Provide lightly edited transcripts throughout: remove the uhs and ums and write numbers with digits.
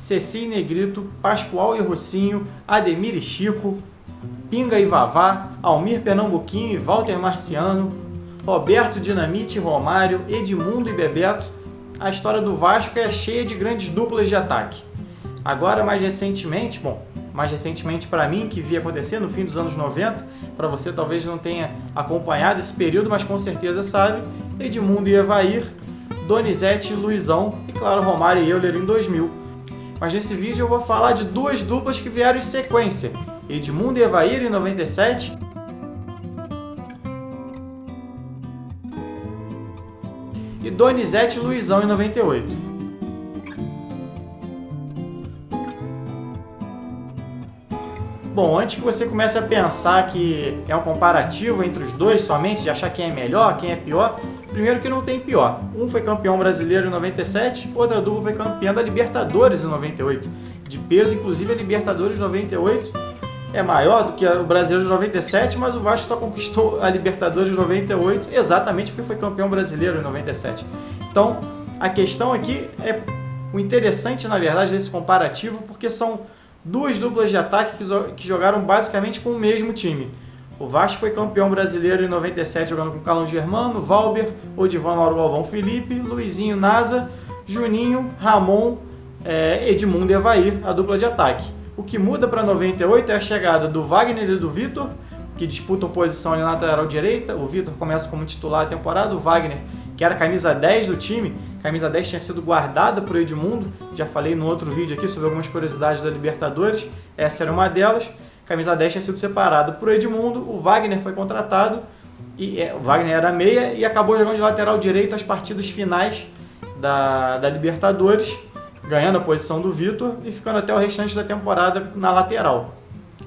Ceci e Negrito, Pascoal e Rocinho, Ademir e Chico, Pinga e Vavá, Almir Pernambuquinho e Walter Marciano, Roberto Dinamite e Romário, Edmundo e Bebeto. A história do Vasco é cheia de grandes duplas de ataque. Agora, mais recentemente para mim, que vi acontecer no fim dos anos 90, para você talvez não tenha acompanhado esse período, mas com certeza sabe, Edmundo e Evair, Donizete e Luizão, e claro, Romário e Euler em 2000. Mas nesse vídeo eu vou falar de duas duplas que vieram em sequência, Edmundo e Evair em 97 e Donizete e Luizão em 98. Bom, antes que você comece a pensar que é um comparativo entre os dois somente, de achar quem é melhor, quem é pior, primeiro que não tem pior. Um foi campeão brasileiro em 97, outra dupla foi campeã da Libertadores em 98. De peso, inclusive a Libertadores 98 é maior do que o Brasileiro de 97, mas o Vasco só conquistou a Libertadores de 98 exatamente porque foi campeão brasileiro em 97. Então, a questão aqui é o interessante, na verdade, desse comparativo, porque são duas duplas de ataque que jogaram basicamente com o mesmo time. O Vasco foi campeão brasileiro em 97 jogando com Carlos Germano, Valber, Odivan, Mauro Galvão, Felipe, Luizinho, Nasa, Juninho, Ramon, Edmundo e Evair, a dupla de ataque. O que muda para 98 é a chegada do Wagner e do Vitor, que disputam posição ali na lateral direita. O Vitor começa como titular a temporada, o Wagner, que era a camisa 10 do time, camisa 10 tinha sido guardada por Edmundo, já falei no outro vídeo aqui sobre algumas curiosidades da Libertadores, essa era uma delas. Camisa 10 tinha sido separada por Edmundo, o Wagner foi contratado, o Wagner era meia e acabou jogando de lateral direito as partidas finais da Libertadores, ganhando a posição do Vitor e ficando até o restante da temporada na lateral.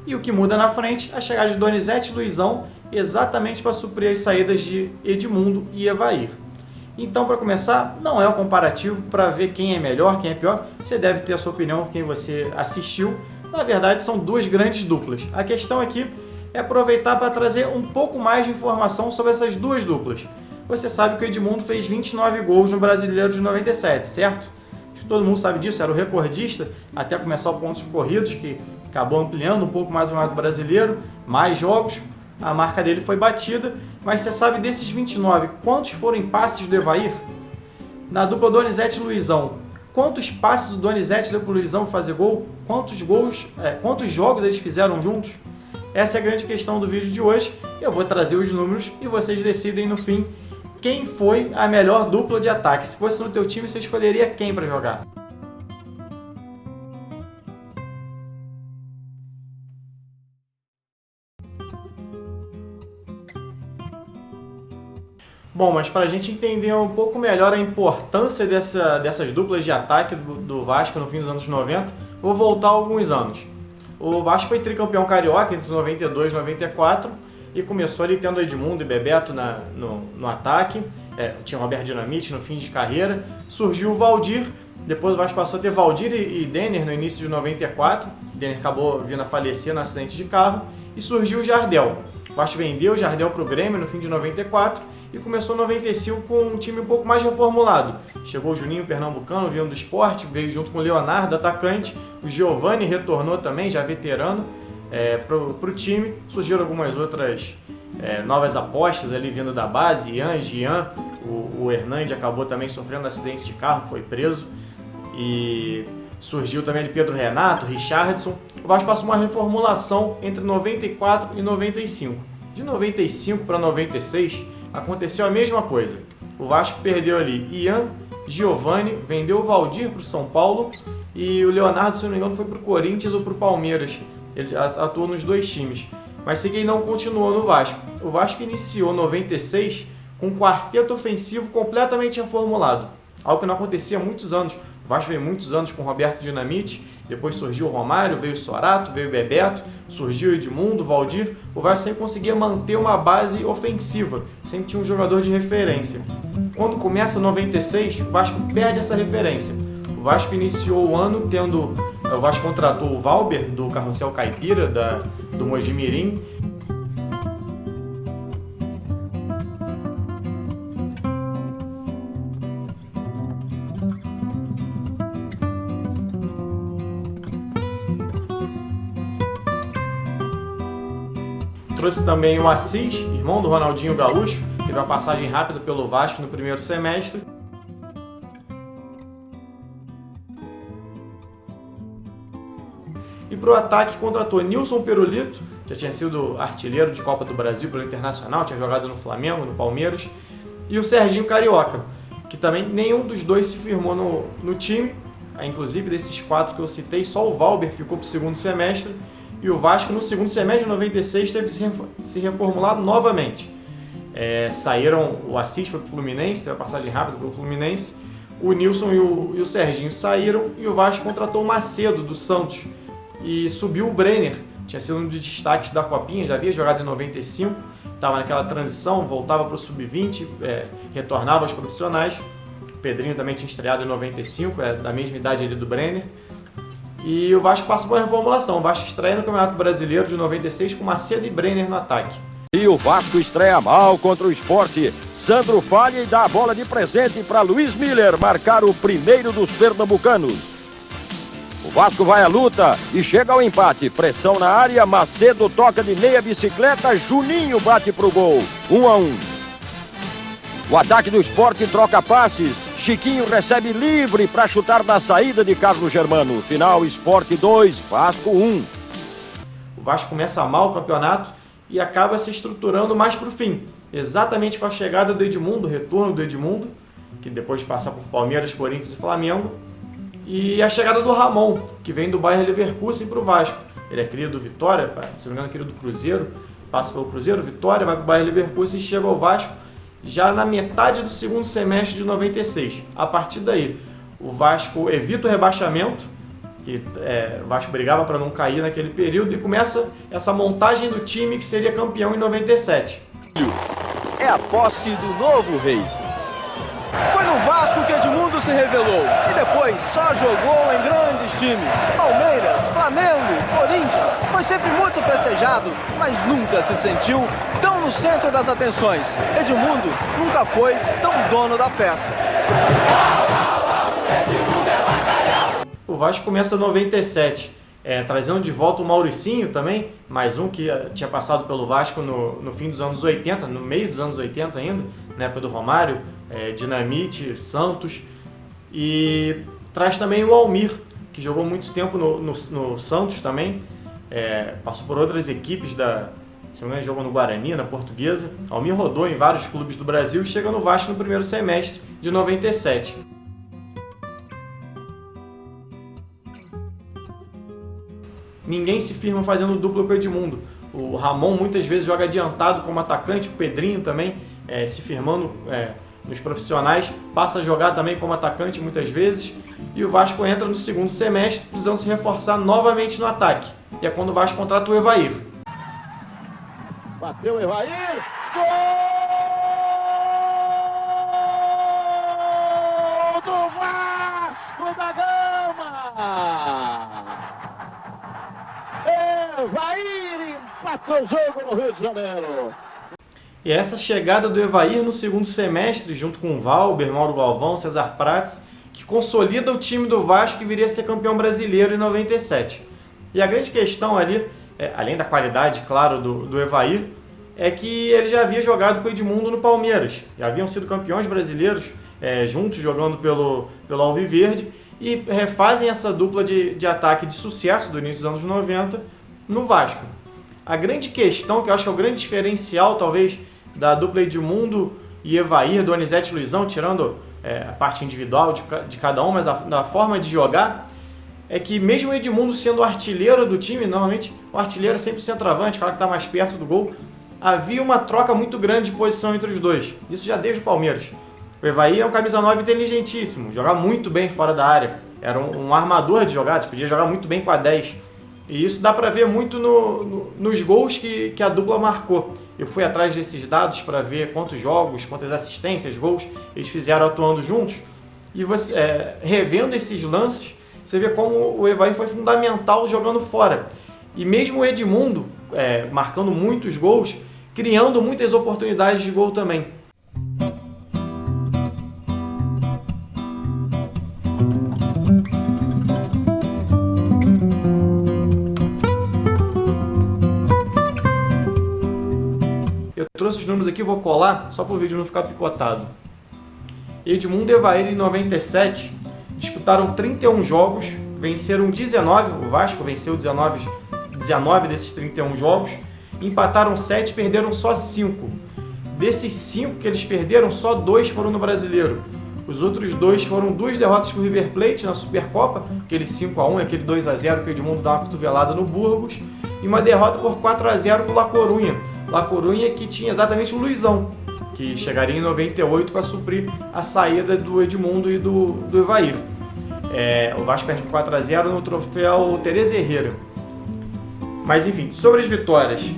E o que muda na frente, a chegada de Donizete e Luizão, exatamente para suprir as saídas de Edmundo e Evair. Então, para começar, não é um comparativo para ver quem é melhor, quem é pior. Você deve ter a sua opinião, quem você assistiu. Na verdade, são duas grandes duplas. A questão aqui é aproveitar para trazer um pouco mais de informação sobre essas duas duplas. Você sabe que o Edmundo fez 29 gols no Brasileiro de 97, certo? Acho que todo mundo sabe disso, era o recordista, até começar o pontos corridos, que acabou ampliando um pouco mais o marco brasileiro, mais jogos, a marca dele foi batida, mas você sabe desses 29, quantos foram em passes do Evair? Na dupla Donizete e Luizão, quantos passes o Donizete deu para o Luizão fazer gol? Quantos jogos eles fizeram juntos? Essa é a grande questão do vídeo de hoje. Eu vou trazer os números e vocês decidem no fim quem foi a melhor dupla de ataque. Se fosse no teu time, você escolheria quem para jogar? Bom, mas para a gente entender um pouco melhor a importância dessas duplas de ataque do Vasco no fim dos anos 90, vou voltar alguns anos. O Vasco foi tricampeão carioca entre 92 e 94 e começou ali tendo Edmundo e Bebeto no ataque, tinha o Roberto Dinamite no fim de carreira, surgiu o Valdir, depois o Vasco passou a ter Valdir e Denner no início de 94, Denner acabou vindo a falecer no acidente de carro, e surgiu o Jardel. O Vasco vendeu o Jardel para o Grêmio no fim de 94 e começou em 95 com um time um pouco mais reformulado. Chegou o Juninho Pernambucano, vindo do Sport, veio junto com o Leonardo, atacante. O Giovani retornou também, já veterano, para o time. Surgiram algumas outras novas apostas ali vindo da base, Ian, Gian, o Hernande acabou também sofrendo um acidente de carro, foi preso. E surgiu também ali Pedro Renato, Richardson. O Vasco passou uma reformulação entre 94 e 95. De 95 para 96, aconteceu a mesma coisa. O Vasco perdeu ali Ian, Giovani, vendeu o Valdir para o São Paulo e o Leonardo, se não me engano, foi para o Corinthians ou para o Palmeiras. Ele atuou nos dois times. Mas ele não continuou no Vasco. O Vasco iniciou 96 com um quarteto ofensivo completamente reformulado. Algo que não acontecia há muitos anos. O Vasco veio muitos anos com Roberto Dinamite, depois surgiu o Romário, veio o Sorato, veio o Bebeto, surgiu o Edmundo, o Valdir. O Vasco sempre conseguia manter uma base ofensiva, sempre tinha um jogador de referência. Quando começa 96, o Vasco perde essa referência. O Vasco iniciou o ano o Vasco contratou o Valber, do Carrossel Caipira, do Mojimirim. Trouxe também o Assis, irmão do Ronaldinho Gaúcho, que teve uma passagem rápida pelo Vasco no primeiro semestre. E para o ataque contratou Nilson Perolito, já tinha sido artilheiro de Copa do Brasil pelo Internacional, tinha jogado no Flamengo, no Palmeiras, e o Serginho Carioca, que também nenhum dos dois se firmou no time. Inclusive, desses 4 que eu citei, só o Valber ficou para o segundo semestre, e o Vasco no segundo semestre de 96 teve que se reformular novamente. Saíram, o Assis foi para o Fluminense, teve a passagem rápida pelo Fluminense, o Nilson e o Serginho saíram, e o Vasco contratou o Macedo, do Santos, e subiu o Brenner, tinha sido um dos destaques da Copinha, já havia jogado em 95, estava naquela transição, voltava para o Sub-20, retornava aos profissionais. O Pedrinho também tinha estreado em 95, da mesma idade ali do Brenner. E o Vasco passa por uma reformulação. O Vasco estreia no Campeonato Brasileiro de 96 com Macedo e Brenner no ataque. E o Vasco estreia mal contra o Sport. Sandro falha e dá a bola de presente para Luiz Miller marcar o primeiro dos pernambucanos. O Vasco vai à luta e chega ao empate. Pressão na área, Macedo toca de meia bicicleta, Juninho bate pro gol. 1-1. O ataque do Sport troca passes. Chiquinho recebe livre para chutar na saída de Carlos Germano. Final, Sport 2, Vasco 1. O Vasco começa mal o campeonato e acaba se estruturando mais para o fim. Exatamente com a chegada do Edmundo, o retorno do Edmundo, que depois de passar por Palmeiras, Corinthians e Flamengo. E a chegada do Ramon, que vem do Bayer Leverkusen para o Vasco. Ele é cria do Vitória, se não me engano, cria do Cruzeiro, passa pelo Cruzeiro, Vitória, vai para o Bayer Leverkusen e chega ao Vasco já na metade do segundo semestre de 96. A partir daí, o Vasco evita o rebaixamento, e o Vasco brigava para não cair naquele período, e começa essa montagem do time que seria campeão em 97. É a posse do novo rei. Foi no Vasco que Edmundo se revelou e depois só jogou em grandes times. Palmeiras, Flamengo, Corinthians. Foi sempre muito festejado, mas nunca se sentiu tão no centro das atenções. Edmundo nunca foi tão dono da festa. O Vasco começa em 97, trazendo de volta o Mauricinho também, mais um que tinha passado pelo Vasco no fim dos anos 80, no meio dos anos 80 ainda, na época do Romário, Dinamite, Santos, e traz também o Almir, que jogou muito tempo no Santos também, passou por outras equipes se não me engano, jogou no Guarani, na Portuguesa. Almir rodou em vários clubes do Brasil e chega no Vasco no primeiro semestre de 97. Ninguém se firma fazendo dupla com o Edmundo. O Ramon muitas vezes joga adiantado como atacante, o Pedrinho também se firmando nos profissionais, passa a jogar também como atacante muitas vezes, e o Vasco entra no segundo semestre precisando se reforçar novamente no ataque. E é quando o Vasco contrata o Evair. Bateu o Evair! Gol do Vasco da Gama! Evair empatou o jogo no Rio de Janeiro. E essa chegada do Evair no segundo semestre, junto com o Valber, Mauro Galvão, César Prates, que consolida o time do Vasco que viria a ser campeão brasileiro em 97. E a grande questão ali, além da qualidade, claro, do Evair, é que ele já havia jogado com o Edmundo no Palmeiras. Já haviam sido campeões brasileiros juntos, jogando pelo Alviverde, e refazem essa dupla de ataque de sucesso do início dos anos 90 no Vasco. A grande questão, que eu acho que é o grande diferencial, talvez, da dupla Edmundo e Evair, Donizete e Luizão, tirando a parte individual de cada um, mas da forma de jogar, é que mesmo o Edmundo sendo o artilheiro do time, normalmente o artilheiro é sempre o centroavante, o cara que está mais perto do gol, havia uma troca muito grande de posição entre os dois. Isso já desde o Palmeiras. O Evair é um camisa 9 inteligentíssimo, jogava muito bem fora da área, era um armador de jogadas, podia jogar muito bem com a 10. E isso dá para ver muito nos gols que a dupla marcou. Eu fui atrás desses dados para ver quantos jogos, quantas assistências, gols eles fizeram atuando juntos. E você, revendo esses lances, você vê como o Evair foi fundamental jogando fora. E mesmo o Edmundo, marcando muitos gols, criando muitas oportunidades de gol também. trouxe os números aqui, vou colar, só para o vídeo não ficar picotado. Edmundo e Evair, em 97, disputaram 31 jogos, venceram 19, o Vasco venceu 19 desses 31 jogos, empataram 7, perderam só 5. Desses 5 que eles perderam, só 2 foram no Brasileiro. Os outros 2 foram 2 derrotas para o River Plate na Supercopa, aquele 5-1 e aquele 2-0 que o Edmundo dá uma cotovelada no Burgos, e uma derrota por 4-0 para o La Coruña. La Coruña que tinha exatamente o Luizão, que chegaria em 98 para suprir a saída do Edmundo e do Evair. O Vasco perde por 4-0 no troféu Teresa Herrera. Mas enfim, sobre as vitórias,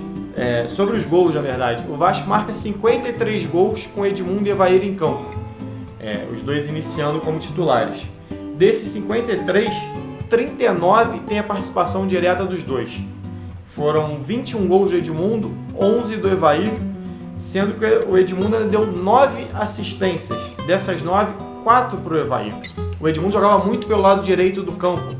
sobre os gols na verdade, o Vasco marca 53 gols com Edmundo e Evair em campo, os dois iniciando como titulares. Desses 53, 39 tem a participação direta dos dois. Foram 21 gols do Edmundo, 11 do Evair, sendo que o Edmundo deu 9 assistências. Dessas 9, 4 para o Evair. O Edmundo jogava muito pelo lado direito do campo,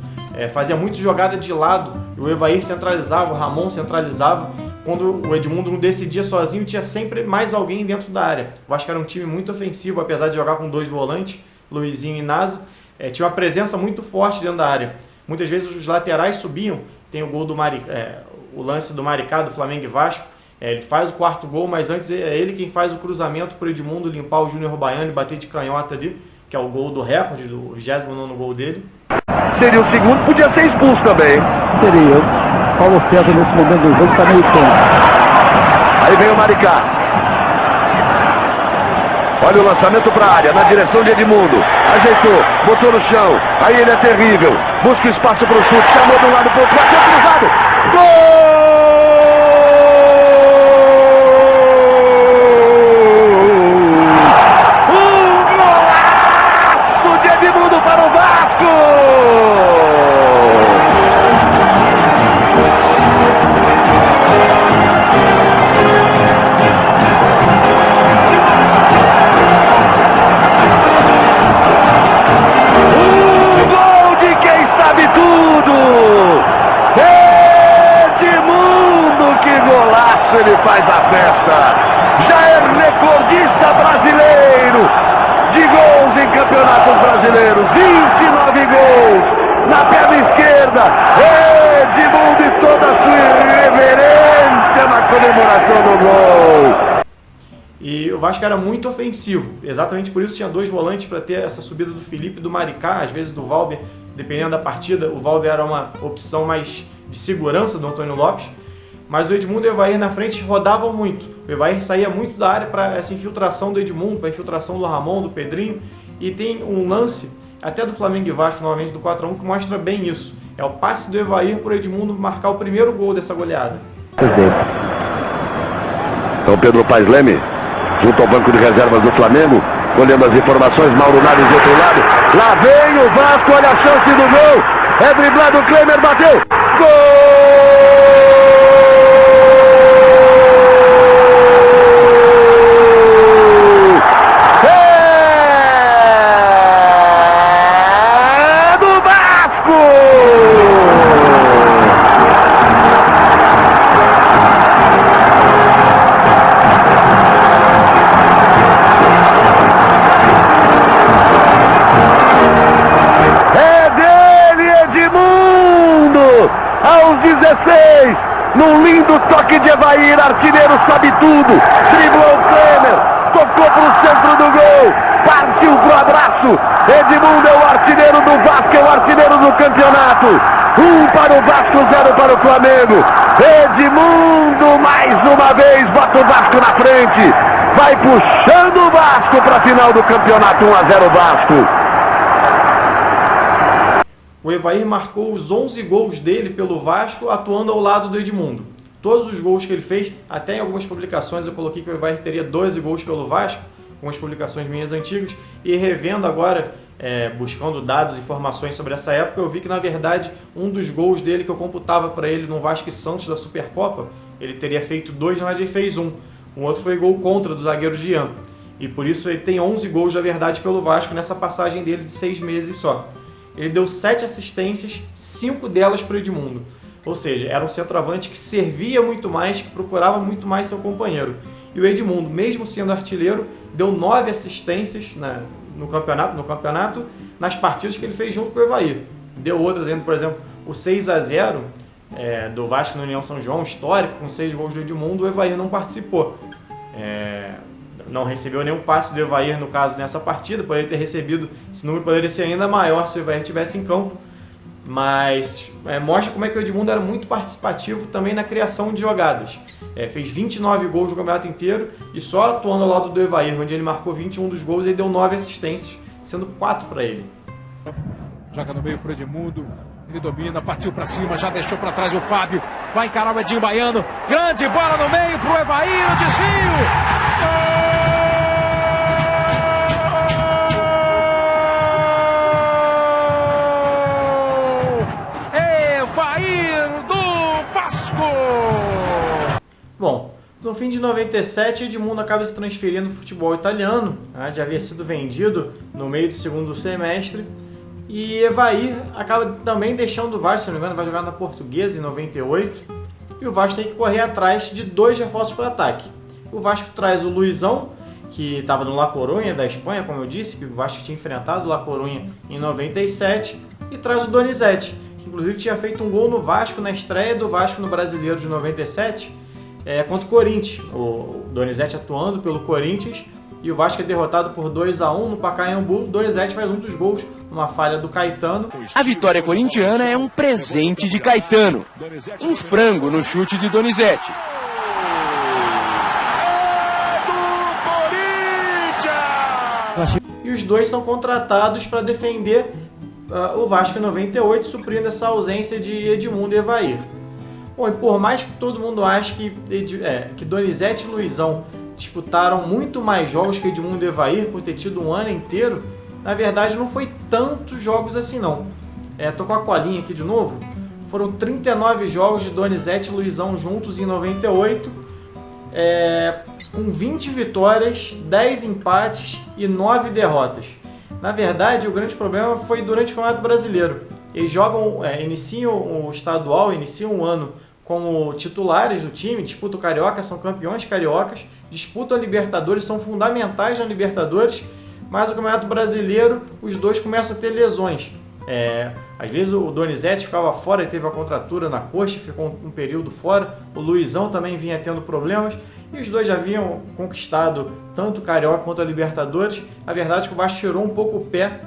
fazia muita jogada de lado, o Evair centralizava, o Ramon centralizava. Quando o Edmundo não decidia sozinho, tinha sempre mais alguém dentro da área. O Vasco era um time muito ofensivo, apesar de jogar com 2 volantes, Luizinho e Nasa, tinha uma presença muito forte dentro da área. Muitas vezes os laterais subiam, tem o gol do o lance do Maricá, do Flamengo e Vasco, ele faz o 4º gol, mas antes é ele quem faz o cruzamento para o Edmundo limpar o Júnior Baiano e bater de canhota ali, que é o gol do recorde, do 29º gol dele. Seria o segundo, podia ser expulso também. Seria. Paulo César nesse momento do jogo está meio tonto. Aí vem o Maricá. Olha o lançamento para a área, na direção de Edmundo. Ajeitou, botou no chão. Aí ele é terrível. Busca espaço para o chute, chamou de um lado para o outro, bateu cruzado. Gol! Golaço de Edmundo para o Vasco! Ele faz a festa, já é recordista brasileiro de gols em campeonatos brasileiros, 29 gols na perna esquerda, Edmundo e toda a sua irreverência na comemoração do gol. E o Vasco era muito ofensivo, exatamente por isso tinha 2 volantes para ter essa subida do Felipe e do Maricá, às vezes do Valber, dependendo da partida, o Valber era uma opção mais de segurança do Antônio Lopes. Mas o Edmundo e o Evair na frente rodavam muito. O Evair saía muito da área para essa infiltração do Edmundo, para a infiltração do Ramon, do Pedrinho. E tem um lance, até do Flamengo e Vasco, novamente do 4-1, que mostra bem isso. É o passe do Evair para o Edmundo marcar o primeiro gol dessa goleada. Então Pedro Paes Leme, junto ao banco de reservas do Flamengo, colhendo as informações, Mauro Naves do outro lado. Lá vem o Vasco, olha a chance do gol. É driblado, o Klemer bateu. Gol! Aos 16, num lindo toque de Evair, artilheiro sabe tudo, driblou o Klemer, tocou para o centro do gol, partiu pro abraço. Edmundo é o artilheiro do Vasco, é o artilheiro do campeonato. 1 para o Vasco, 0 para o Flamengo. Edmundo mais uma vez bota o Vasco na frente, vai puxando o Vasco para a final do campeonato. 1-0 Vasco. O Evair marcou os 11 gols dele pelo Vasco, atuando ao lado do Edmundo. Todos os gols que ele fez, até em algumas publicações eu coloquei que o Evair teria 12 gols pelo Vasco, algumas publicações minhas antigas, e revendo agora, buscando dados e informações sobre essa época, eu vi que na verdade um dos gols dele que eu computava para ele no Vasco e Santos da Supercopa, ele teria feito 2, mas ele fez 1. Um outro foi gol contra do zagueiro Jean. E por isso ele tem 11 gols na verdade pelo Vasco nessa passagem dele de 6 meses só. Ele deu 7 assistências, 5 delas para o Edmundo. Ou seja, era um centroavante que servia muito mais, que procurava muito mais seu companheiro. E o Edmundo, mesmo sendo artilheiro, deu 9 assistências no campeonato nas partidas que ele fez junto com o Evair. Deu outras ainda, por exemplo, o 6-0 do Vasco na União São João, histórico, com 6 gols do Edmundo, o Evair não participou. Não recebeu nenhum passe do Evair, no caso, nessa partida. Poderia ter recebido, esse número poderia ser ainda maior se o Evair estivesse em campo. Mas mostra como é que o Edmundo era muito participativo também na criação de jogadas. Fez 29 gols no campeonato inteiro e só atuando ao lado do Evair, onde ele marcou 21 dos gols, ele deu 9 assistências, sendo 4 para ele. Joga no meio pro Edmundo, ele domina, partiu para cima, já deixou para trás o Fábio, vai encarar o Edinho Baiano, grande bola no meio pro Evair, o desvio! Gol! Bom, no fim de 97, Edmundo acaba se transferindo para o futebol italiano, já havia sido vendido no meio do segundo semestre, e Evair acaba também deixando o Vasco, se não me engano, vai jogar na Portuguesa em 98, e o Vasco tem que correr atrás de 2 reforços para o ataque. O Vasco traz o Luizão, que estava no La Coruña da Espanha, como eu disse, que o Vasco tinha enfrentado o La Coruña em 97, e traz o Donizete, que inclusive tinha feito um gol no Vasco na estreia do Vasco no Brasileiro de 97, contra o Corinthians, o Donizete atuando pelo Corinthians, e o Vasco é derrotado por 2-1 no Pacaembu. Donizete faz um dos gols numa falha do Caetano. A vitória corintiana é um presente de Caetano, um frango no chute de Donizete. E os dois são contratados para defender o Vasco em 98, suprindo essa ausência de Edmundo e Evair. Bom, e por mais que todo mundo ache que Donizete e Luizão disputaram muito mais jogos que Edmundo e Evair, por ter tido um ano inteiro, na verdade não foi tantos jogos assim não. Tô com a colinha aqui de novo. Foram 39 jogos de Donizete e Luizão juntos em 98, com 20 vitórias, 10 empates e 9 derrotas. Na verdade, o grande problema foi durante o Campeonato Brasileiro. Eles iniciam o estadual, iniciam o ano como titulares do time, disputam o Carioca, são campeões cariocas, disputam a Libertadores, são fundamentais na Libertadores, mas o Campeonato Brasileiro, os dois começam a ter lesões. Às vezes o Donizete ficava fora, ele teve a contratura na coxa, ficou um período fora, o Luizão também vinha tendo problemas, e os dois já haviam conquistado tanto o Carioca quanto a Libertadores. A verdade é que o Vasco tirou um pouco o pé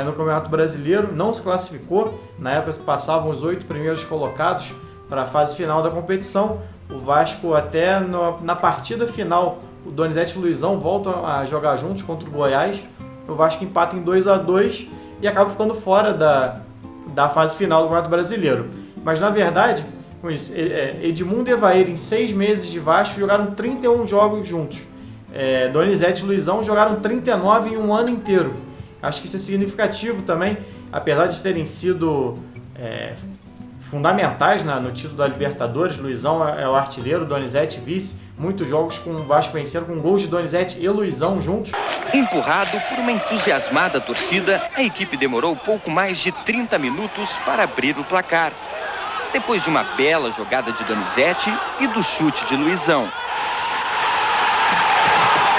no Campeonato Brasileiro, não se classificou, na época passavam os 8 primeiros colocados para a fase final da competição. O Vasco até na partida final, o Donizete e o Luizão voltam a jogar juntos contra o Goiás, o Vasco empata em 2-2 e acaba ficando fora da fase final do Campeonato Brasileiro. Mas na verdade, com isso, Edmundo e Evair em 6 meses de Vasco jogaram 31 jogos juntos. Donizete e Luizão jogaram 39 em um ano inteiro. Acho que isso é significativo também, apesar de terem sido fundamentais no título da Libertadores. Luizão é o artilheiro, Donizete vice, muitos jogos com o Vasco vencendo com gols de Donizete e Luizão juntos. Empurrado por uma entusiasmada torcida, a equipe demorou pouco mais de 30 minutos para abrir o placar. Depois de uma bela jogada de Donizete e do chute de Luizão.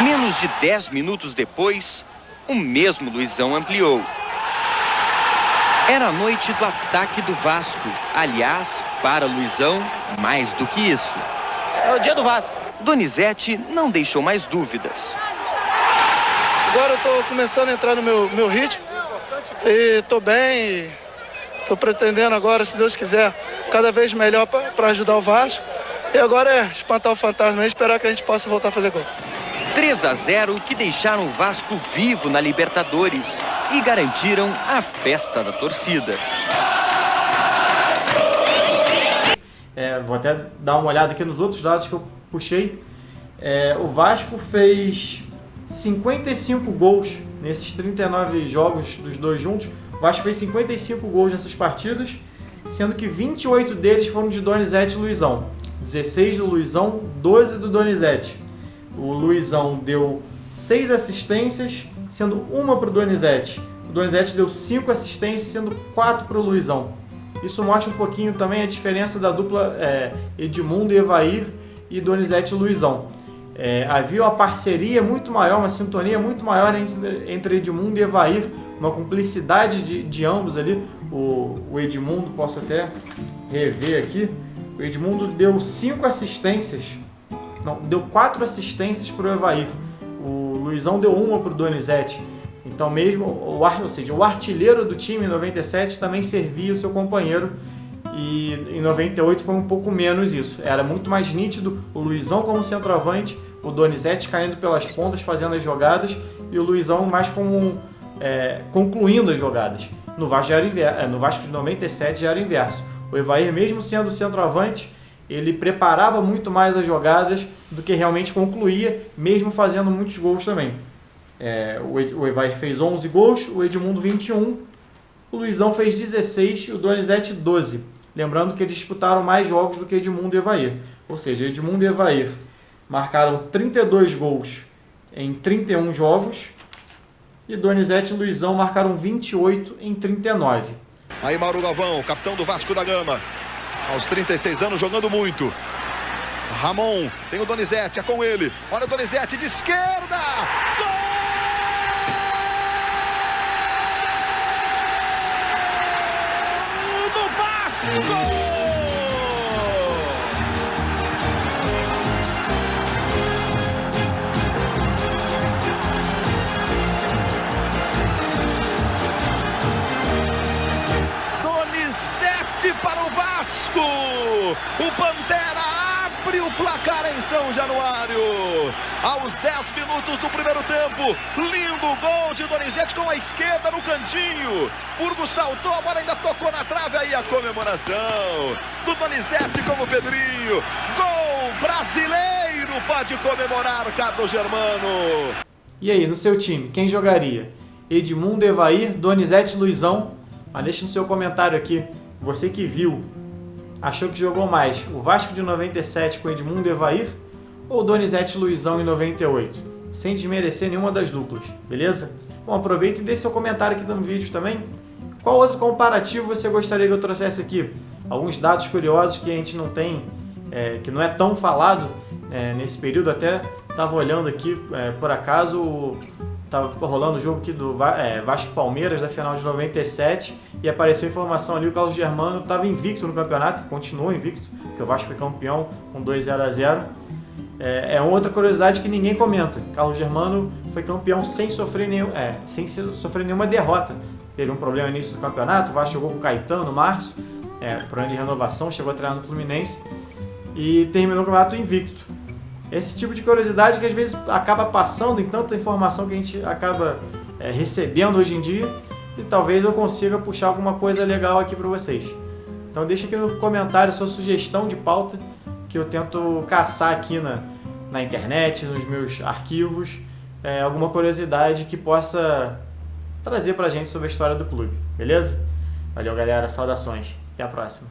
Menos de 10 minutos depois, o mesmo Luizão ampliou. Era a noite do ataque do Vasco. Aliás, para Luizão, mais do que isso. É o dia do Vasco. Donizete não deixou mais dúvidas. Agora eu tô começando a entrar no meu ritmo e tô bem. Tô pretendendo agora, se Deus quiser, cada vez melhor para ajudar o Vasco. E agora é espantar o fantasma e esperar que a gente possa voltar a fazer gol. 3-0 que deixaram o Vasco vivo na Libertadores e garantiram a festa da torcida. Vou até dar uma olhada aqui nos outros dados que eu puxei. O Vasco fez 55 gols nesses 39 jogos dos dois juntos. O Vasco fez 55 gols nessas partidas, sendo que 28 deles foram de Donizete e Luizão. 16 do Luizão, 12 do Donizete. O Luizão deu 6 assistências, sendo uma para o Donizete. O Donizete deu 5 assistências, sendo 4 para o Luizão. Isso mostra um pouquinho também a diferença da dupla Edmundo e Evair e Donizete e Luizão. havia uma parceria muito maior, uma sintonia muito maior entre Edmundo e Evair, uma cumplicidade de ambos ali. O Edmundo, posso até rever aqui, o Edmundo deu 4 assistências para o Evair, o Luizão deu 1 para o Donizete. Então mesmo, o artilheiro do time em 97 também servia o seu companheiro, e em 98 foi um pouco menos isso. Era muito mais nítido o Luizão como centroavante, o Donizete caindo pelas pontas fazendo as jogadas, e o Luizão mais como concluindo as jogadas. No Vasco de 97 já era o inverso. O Evair, mesmo sendo centroavante, ele preparava muito mais as jogadas do que realmente concluía, mesmo fazendo muitos gols também. O Evair fez 11 gols, o Edmundo 21, o Luizão fez 16 e o Donizete 12. Lembrando que eles disputaram mais jogos do que Edmundo e Evair. Ou seja, Edmundo e Evair marcaram 32 gols em 31 jogos e Donizete e Luizão marcaram 28 em 39. Aí Mauro Galvão, capitão do Vasco da Gama, aos 36 anos jogando muito. Ramon, tem o Donizete, é com ele. Olha o Donizete de esquerda! Gol! Donizete para o Vasco! O Pantera abre o placar em São Januário. Aos 10 minutos do primeiro tempo, lindo gol de Donizete com a esquerda no cantinho. Burgo saltou, a bola ainda tocou na trave, aí a comemoração do Donizete como Pedrinho. Gol brasileiro, pode comemorar Carlos Germano. E aí, no seu time, quem jogaria? Edmundo, Evair, Donizete e Luizão? Mas deixa no seu comentário aqui, você que viu, achou que jogou mais o Vasco de 97 com Edmundo e Evair ou Donizete e Luizão em 98? Sem desmerecer nenhuma das duplas, beleza? Bom, aproveita e deixe seu comentário aqui no vídeo também. Qual outro comparativo você gostaria que eu trouxesse aqui? Alguns dados curiosos que a gente não tem, que não é tão falado nesse período. Até estava olhando aqui, por acaso, estava rolando o jogo aqui do Vasco Palmeiras da final de 97 e apareceu informação ali, o Carlos Germano estava invicto no campeonato, continua invicto, porque o Vasco foi campeão com 2-0. É outra curiosidade que ninguém comenta. Carlos Germano foi campeão sem sofrer nenhuma derrota. Teve um problema no início do campeonato, o Vasco jogou com o Caetano no março, problema de renovação, chegou a treinar no Fluminense e terminou o campeonato invicto. Esse tipo de curiosidade que às vezes acaba passando em tanta informação que a gente acaba recebendo hoje em dia, e talvez eu consiga puxar alguma coisa legal aqui para vocês. Então deixa aqui no comentário sua sugestão de pauta, que eu tento caçar aqui na internet, nos meus arquivos, alguma curiosidade que possa trazer pra gente sobre a história do clube, beleza? Valeu, galera, saudações, até a próxima.